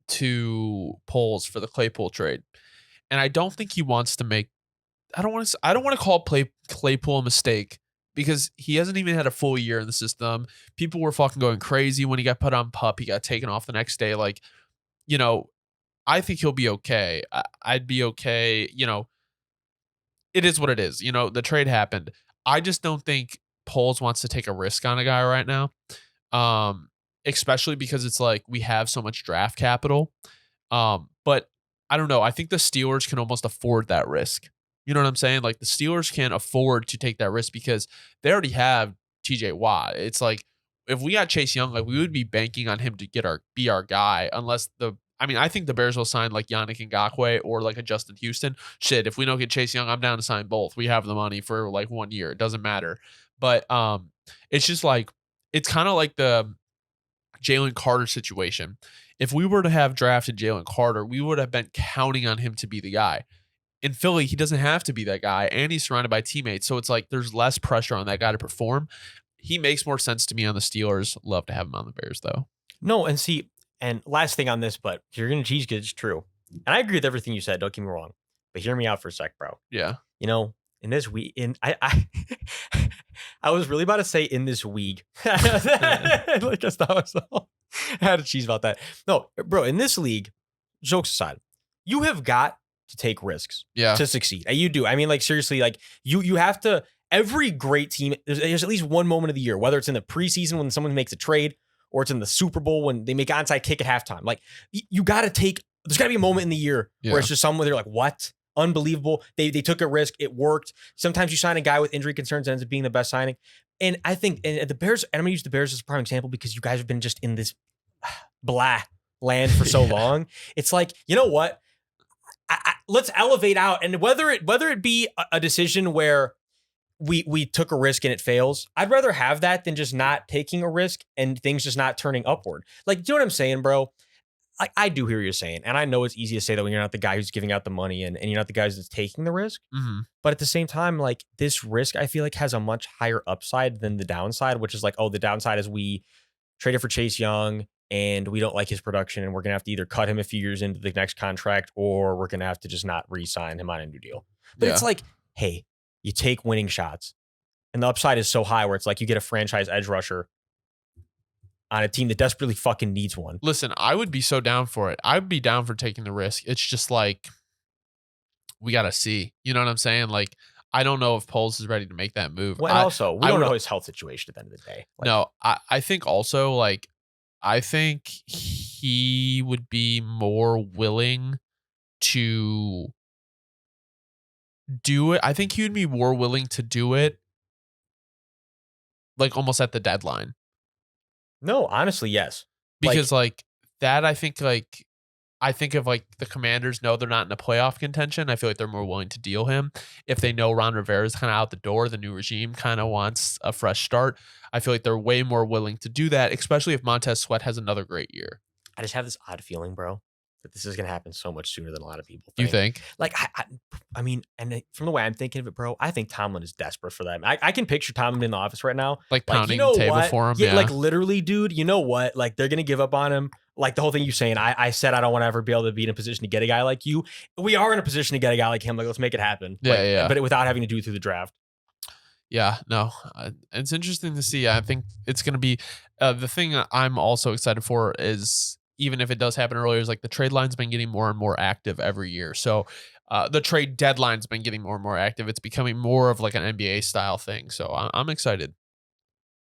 to polls for the Claypool trade, and I don't think he wants to make. I don't want to call Claypool a mistake. Because he hasn't even had a full year in the system. People were fucking going crazy when he got put on PUP. He got taken off the next day. Like, I think he'll be okay. I'd be okay. It is what it is. The trade happened. I just don't think Poles wants to take a risk on a guy right now. Especially because it's like we have so much draft capital. But I don't know. I think the Steelers can almost afford that risk. You know what I'm saying? Like the Steelers can't afford to take that risk because they already have TJ Watt. It's like if we got Chase Young, like we would be banking on him to be our guy unless I mean, I think the Bears will sign like Yannick Ngakoue or like a Justin Houston. Shit, if we don't get Chase Young, I'm down to sign both. We have the money for like 1 year. It doesn't matter. But it's just like it's kind of like the Jalen Carter situation. If we were to have drafted Jalen Carter, we would have been counting on him to be the guy. In Philly, he doesn't have to be that guy, and he's surrounded by teammates. So it's like there's less pressure on that guy to perform. He makes more sense to me on the Steelers. Love to have him on the Bears, though. No, and see, and last thing on this, but you're going to cheese because it's true. And I agree with everything you said. Don't get me wrong. But hear me out for a sec, bro. Yeah. You know, in this week, I was really about to say in this week. Like just I had to cheese about that. No, bro, in this league, jokes aside, you have got to take risks to succeed. You do. I mean, like seriously, like you have to. Every great team, there's at least one moment of the year, whether it's in the preseason when someone makes a trade, or it's in the Super Bowl when they make an onside kick at halftime. Like you got to take. There's got to be a moment in the year where it's just somewhere they're like, what? Unbelievable. They took a risk. It worked. Sometimes you sign a guy with injury concerns and ends up being the best signing. And I think and the Bears, and I'm going to use the Bears as a prime example because you guys have been just in this blah land for so long. It's like, you know what? Let's elevate out. And whether it be a decision where we took a risk and it fails, I'd rather have that than just not taking a risk and things just not turning upward. Like, do you know what I'm saying, bro? I do hear what you're saying. And I know it's easy to say that when you're not the guy who's giving out the money and you're not the guy who's taking the risk. Mm-hmm. But at the same time, like this risk, I feel like has a much higher upside than the downside, which is like, oh, the downside is we traded for Chase Young and we don't like his production and we're going to have to either cut him a few years into the next contract or we're going to have to just not re-sign him on a new deal. But it's like, hey, you take winning shots and the upside is so high where it's like you get a franchise edge rusher on a team that desperately fucking needs one. Listen, I would be so down for it. I would be down for taking the risk. It's just like, we got to see. You know what I'm saying? Like, I don't know if Poles is ready to make that move. Well, also, we don't know his health situation at the end of the day. Like, no, I think also, like, I think he would be more willing to do it. I think he would be more willing to do it, like, almost at the deadline. No, honestly, yes. Because like that, I think of like the Commanders know they're not in a playoff contention. I feel like they're more willing to deal him. If they know Ron Rivera is kind of out the door, the new regime kind of wants a fresh start. I feel like they're way more willing to do that, especially if Montez Sweat has another great year. I just have this odd feeling, bro, that this is going to happen so much sooner than a lot of people think. You think? Like, I mean, and from the way I'm thinking of it, bro, I think Tomlin is desperate for them. I can picture Tomlin in the office right now. Like pounding the table for him. Yeah, like literally, dude, you know what? Like they're going to give up on him. Like the whole thing you're saying, I said I don't want to ever be able to be in a position to get a guy like you. We are in a position to get a guy like him. Like, let's make it happen. Yeah. But without having to do it through the draft. Yeah, no, it's interesting to see. I think it's going to be the thing I'm also excited for is, even if it does happen earlier, is like the trade line's been getting more and more active every year. So the trade deadline's been getting more and more active. It's becoming more of like an NBA style thing. So I'm excited.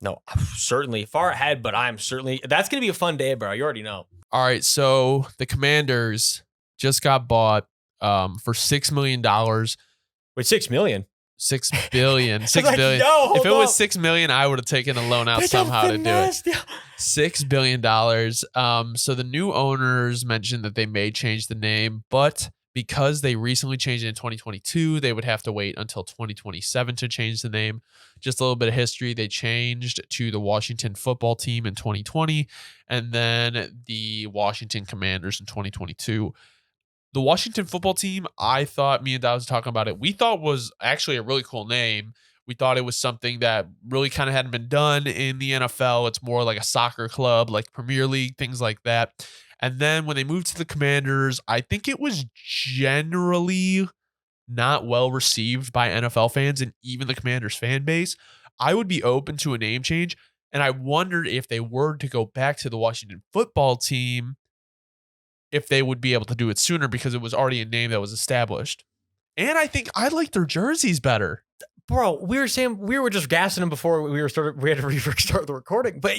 No, certainly far ahead, but that's going to be a fun day, bro. You already know. All right. So the Commanders just got bought for $6 million. Wait, $6 million? $6 billion. $6 like, billion. If it was $6 million, I would have taken a loan out somehow to do it. $6 billion. So the new owners mentioned that they may change the name, but because they recently changed it in 2022, they would have to wait until 2027 to change the name. Just a little bit of history. They changed to the Washington Football Team in 2020, and then the Washington Commanders in 2022. The Washington Football Team, I thought, me and Dad was talking about it, we thought was actually a really cool name. We thought it was something that really kind of hadn't been done in the NFL. It's more like a soccer club, like Premier League, things like that. And then when they moved to the Commanders, I think it was generally not well received by NFL fans and even the Commanders fan base. I would be open to a name change. And I wondered if they were to go back to the Washington Football Team, if they would be able to do it sooner because it was already a name that was established. And I think I like their jerseys better. Bro, we were just gassing them before we had to restart the recording. But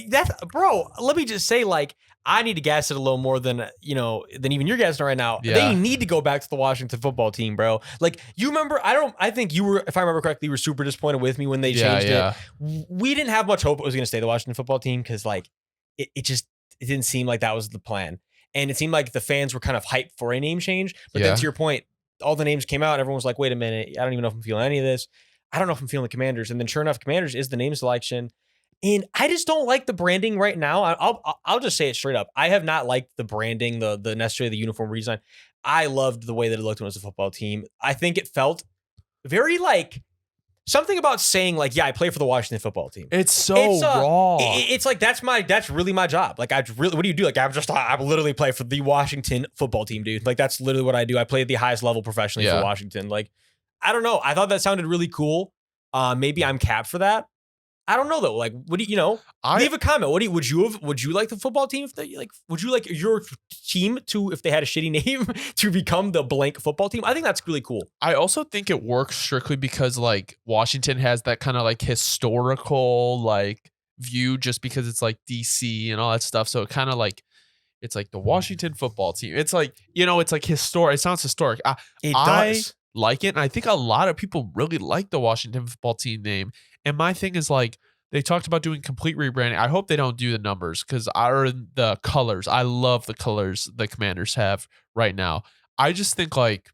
let me just say, like, I need to gas it a little more than even you're gassing right now. Yeah. They need to go back to the Washington Football Team, bro. Like, you remember, I think you were, if I remember correctly, you were super disappointed with me when they changed it. We didn't have much hope it was going to stay the Washington Football Team because, like, it didn't seem like that was the plan. and it seemed like the fans were kind of hyped for a name change. But then Yeah. to your point, all the names came out, and everyone was like, "Wait a minute, I don't even know if I'm feeling any of this. I don't know if I'm feeling the Commanders." And then sure enough, Commanders is the name selection. And I just don't like the branding right now. I'll just say it straight up. I have not liked the branding, the necessarily the uniform redesign. I loved the way that it looked when it was a football team. I think it felt very like something about saying like, yeah, I play for the Washington football team. It's so raw. It's like that's really my job. Like what do you do? Like I literally play for the Washington football team, dude. Like that's literally what I do. I play at the highest level professionally for Washington. Like I don't know. I thought that sounded really cool. Maybe I'm capped for that. I don't know though. Like, what do you know? Leave a comment. Would you like the football team if they like? Would you like your team to, if they had a shitty name, to become the blank football team? I think that's really cool. I also think it works strictly because like Washington has that kind of like historical like view, just because it's like DC and all that stuff. So it kind of like it's like the Washington football team. It's like, it's like historic. It sounds historic. It does. I like it, and I think a lot of people really like the Washington football team name. And my thing is like, they talked about doing complete rebranding. I hope they don't do the numbers because the colors. I love the colors the Commanders have right now. I just think like,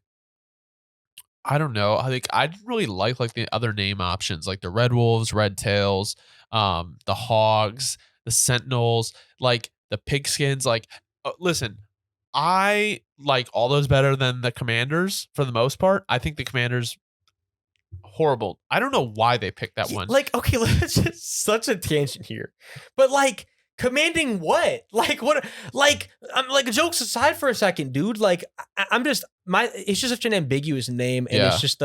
I don't know. I think I didn't really like the other name options, like the Red Wolves, Red Tails, the Hogs, the Sentinels, like the Pigskins. Like, listen, I like all those better than the Commanders for the most part. I think the Commanders horrible. I don't know why they picked that one. Like, okay, let's just such a tangent here, but like commanding what? Like what? Like I'm like jokes aside for a second, dude. Like I'm just it's just such an ambiguous name, and it's just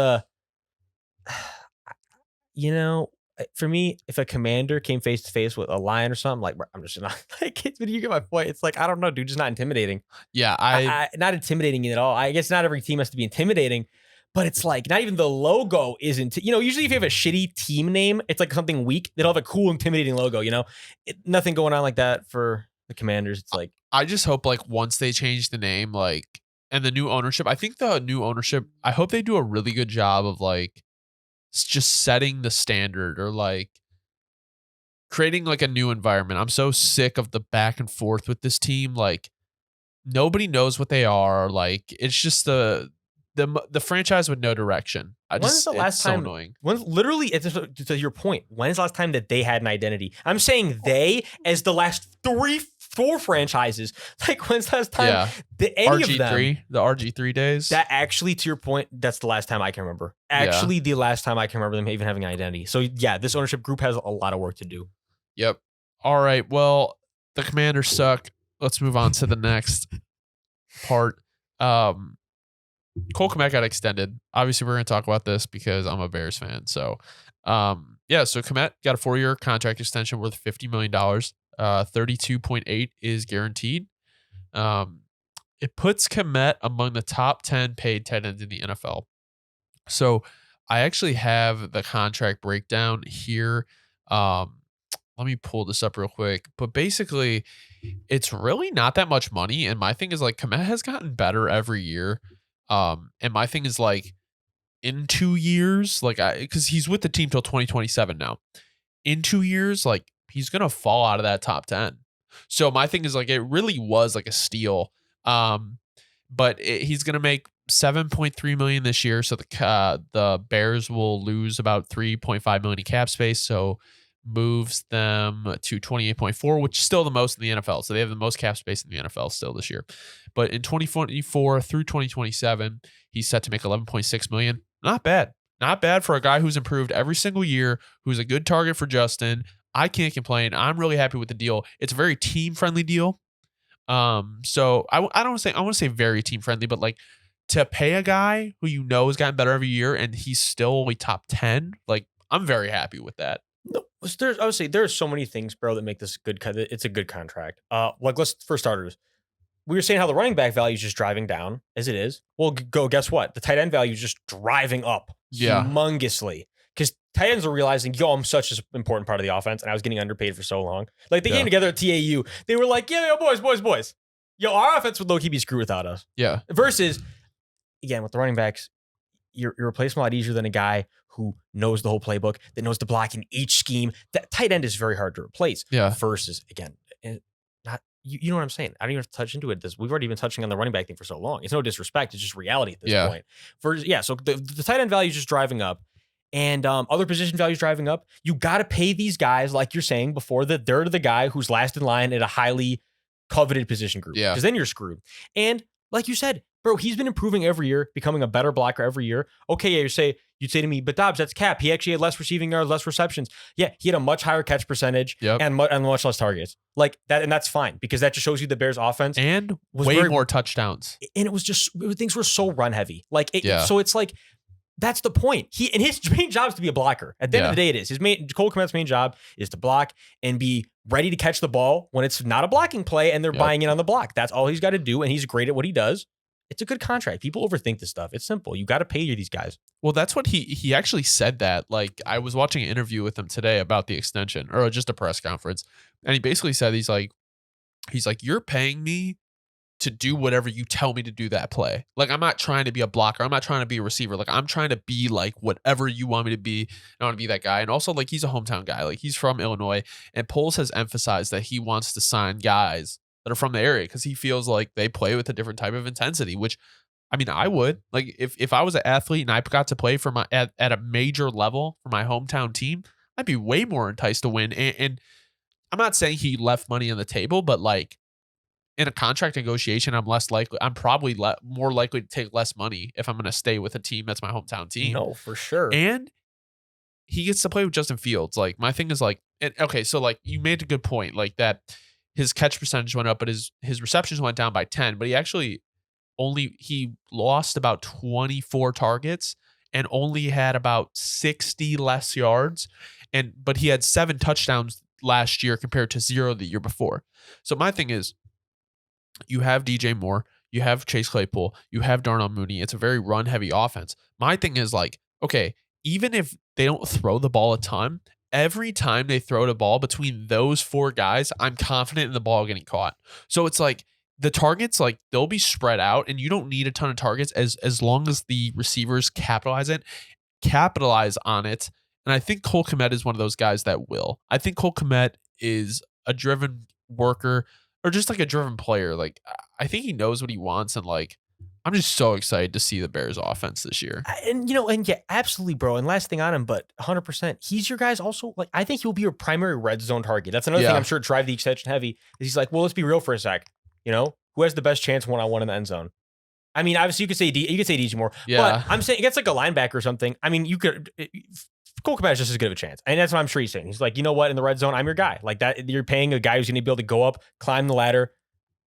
for me, if a commander came face to face with a lion or something, like I'm just not like. But you get my point. It's like I don't know, dude. Just not intimidating. Yeah, I not intimidating at all. I guess not every team has to be intimidating. But it's like not even the logo isn't, usually if you have a shitty team name, it's like something weak. They'll have a cool, intimidating logo, nothing going on like that for the Commanders. It's like, I just hope like once they change the name, like, and the new ownership, I think the new ownership, I hope they do a really good job of like just setting the standard or like creating like a new environment. I'm so sick of the back and forth with this team. Like nobody knows what they are. Like it's just the franchise with no direction. When's the last time? Annoying. Literally, to your point, when is the last time that they had an identity? I'm saying they as the last 3-4 franchises. Like when's the last time any of them? The RG3 days. That actually, to your point, that's the last time I can remember. Actually, the last time I can remember them even having an identity. So yeah, this ownership group has a lot of work to do. Yep. All right. Well, the Commanders suck. Let's move on to the next part. Cole Kmet got extended. Obviously, we're going to talk about this because I'm a Bears fan. So, so Kmet got a 4-year contract extension worth $50 million. 32.8 is guaranteed. It puts Kmet among the top 10 paid tight ends in the NFL. So, I actually have the contract breakdown here. Let me pull this up real quick. But basically, it's really not that much money. And my thing is like Kmet has gotten better every year. And my thing is like in 2 years, like because he's with the team till 2027 now. In 2 years, like he's gonna fall out of that top 10. So my thing is like it really was like a steal. But he's gonna make $7.3 million this year. So the Bears will lose about $3.5 million in cap space. So moves them to 28.4, which is still the most in the NFL. So they have the most cap space in the NFL still this year. But in 2024 through 2027, he's set to make $11.6 million. Not bad. Not bad for a guy who's improved every single year, who's a good target for Justin. I can't complain. I'm really happy with the deal. It's a very team-friendly deal. So I don't want to say very team-friendly, but like to pay a guy who has gotten better every year and he's still only top 10, like I'm very happy with that. No, I would say there are so many things, bro, that make this good. It's a good contract. Like for starters, we were saying how the running back value is just driving down as it is. Well, guess what? The tight end value is just driving up humongously because tight ends are realizing, I'm such an important part of the offense, and I was getting underpaid for so long. Like they came together at TAU, they were like, yo, boys. Our offense would low-key be screwed without us. Yeah. Versus, again, with the running backs, you're replacing a lot easier than a guy who knows the whole playbook, that knows the block in each scheme. That tight end is very hard to replace. Yeah. Versus, again, you know what I'm saying? I don't even have to touch into it. We've already been touching on the running back thing for so long. It's no disrespect. It's just reality at this Yeah. point. So the tight end value is just driving up, and other position values driving up. You got to pay these guys, like you're saying before, that they're the guy who's last in line at a highly coveted position group. Yeah. Because then you're screwed. And like you said, bro, he's been improving every year, becoming a better blocker every year. Okay, yeah, you'd say to me, but Dobbs, that's cap. He actually had less receiving yards, less receptions. Yeah, he had a much higher catch percentage and much less targets. Like that, and that's fine because that just shows you the Bears' offense and was way more touchdowns. And things were so run heavy. Yeah. So it's like that's the point. His main job is to be a blocker. At the end of the day, it is Cole Kmet's main job is to block and be ready to catch the ball when it's not a blocking play and they're buying in on the block. That's all he's got to do, and he's great at what he does. It's a good contract. People overthink this stuff. It's simple. You got to pay these guys. Well, that's what he actually said that. Like, I was watching an interview with him today about the extension, or just a press conference, and he basically said he's like, you're paying me to do whatever you tell me to do that play. Like, I'm not trying to be a blocker. I'm not trying to be a receiver. Like, I'm trying to be like whatever you want me to be. I want to be that guy. And also, like, he's a hometown guy. Like, he's from Illinois, and Poles has emphasized that he wants to sign guys that are from the area because he feels like they play with a different type of intensity, which, I mean, I would. Like, if I was an athlete and I got to play for at a major level for my hometown team, I'd be way more enticed to win. And I'm not saying he left money on the table, but like in a contract negotiation, I'm probably more likely to take less money if I'm going to stay with a team that's my hometown team. No, for sure. And he gets to play with Justin Fields. Like, my thing is like, okay, so like you made a good point, like that his catch percentage went up, but his receptions went down by 10, but he lost about 24 targets and only had about 60 less yards. But he had 7 touchdowns last year compared to 0 the year before. So my thing is, you have DJ Moore, you have Chase Claypool, you have Darnell Mooney. It's a very run heavy offense. My thing is like, okay, even if they don't throw the ball a ton, every time they throw the ball between those 4 guys, I'm confident in the ball getting caught. So it's like the targets, like they'll be spread out and you don't need a ton of targets as long as the receivers capitalize on it. And I think Cole Kmet is one of those guys that will. I think Cole Kmet is a driven worker or just like a driven player. Like, I think he knows what he wants. And like, I'm just so excited to see the Bears offense this year. And yeah, absolutely, bro. And last thing on him, but 100%, he's your guys also. Like, I think he'll be your primary red zone target. That's another thing I'm sure drive the extension heavy. Is he's like, well, let's be real for a sec. Who has the best chance one-on-one in the end zone? I mean, obviously you could say DJ Moore, but I'm saying against like a linebacker or something. I mean, Cole Kmet is just as good of a chance, and that's what I'm sure he's saying. He's like, you know what, in the red zone, I'm your guy. Like that, you're paying a guy who's going to be able to go up, climb the ladder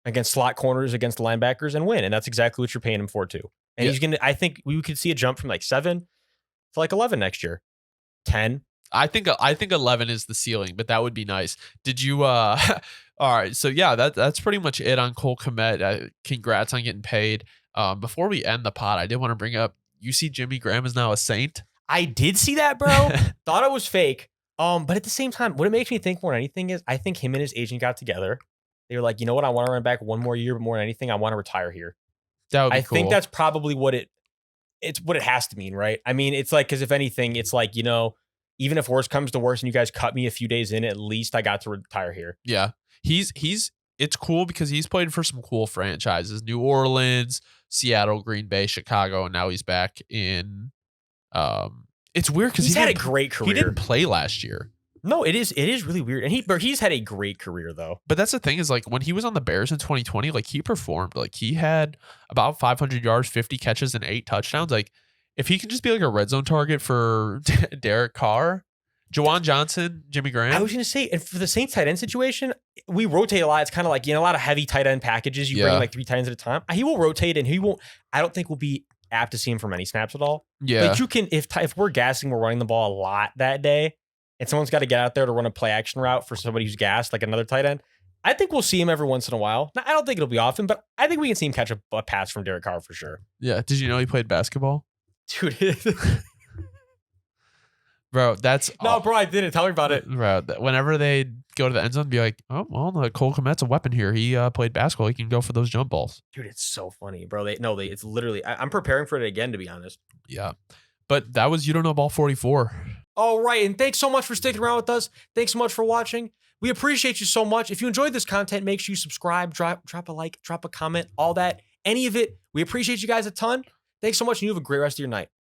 against slot corners, against the linebackers, and win. And that's exactly what you're paying him for too. And he's gonna. I think we could see a jump from like 7 to like 11 next year, 10. I think 11 is the ceiling, but that would be nice. Did you? All right, so yeah, that's pretty much it on Cole Kmet. Congrats on getting paid. Before we end the pod, I did want to bring up. You see, Jimmy Graham is now a Saint. I did see that, bro. Thought it was fake. But at the same time, what it makes me think more than anything is I think him and his agent got together. They were like, you know what? I want to run back one more year, but more than anything, I want to retire here. That would be I think that's probably what it has to mean, right? I mean, it's like, because if anything, it's like, even if worse comes to worse and you guys cut me a few days in, at least I got to retire here. Yeah. It's cool because he's played for some cool franchises, New Orleans, Seattle, Green Bay, Chicago, and now he's back in, it's weird because he's had a great career. He didn't play last year. No, it is really weird. And he's had a great career though. But that's the thing is like when he was on the Bears in 2020, like he performed. Like he had about 500 yards, 50 catches, and 8 touchdowns. Like if he can just be like a red zone target for Derek Carr, Juwan Johnson, Jimmy Graham. I was going to say, and for the Saints tight end situation, we rotate a lot. It's kind of like, a lot of heavy tight end packages. You bring like 3 tight ends at a time. He will rotate and he won't, I don't think we'll be apt to see him for many snaps at all. Yeah. But you can, if we're gassing, we're running the ball a lot that day, and someone's got to get out there to run a play action route for somebody who's gassed, like another tight end, I think we'll see him every once in a while. Now, I don't think it'll be often, but I think we can see him catch a pass from Derek Carr for sure. Yeah. Did you know he played basketball? Dude. Bro, that's... No, bro, I didn't. Tell me about it. Bro, whenever they go to the end zone, be like, oh, well, Cole Kmet's a weapon here. He played basketball. He can go for those jump balls. Dude, it's so funny, bro. It's literally... I'm preparing for it again, to be honest. Yeah. But that was You Don't Know Ball 44. All right, and thanks so much for sticking around with us. Thanks so much for watching. We appreciate you so much. If you enjoyed this content, make sure you subscribe, drop a like, drop a comment, all that, any of it. We appreciate you guys a ton. Thanks so much, and you have a great rest of your night.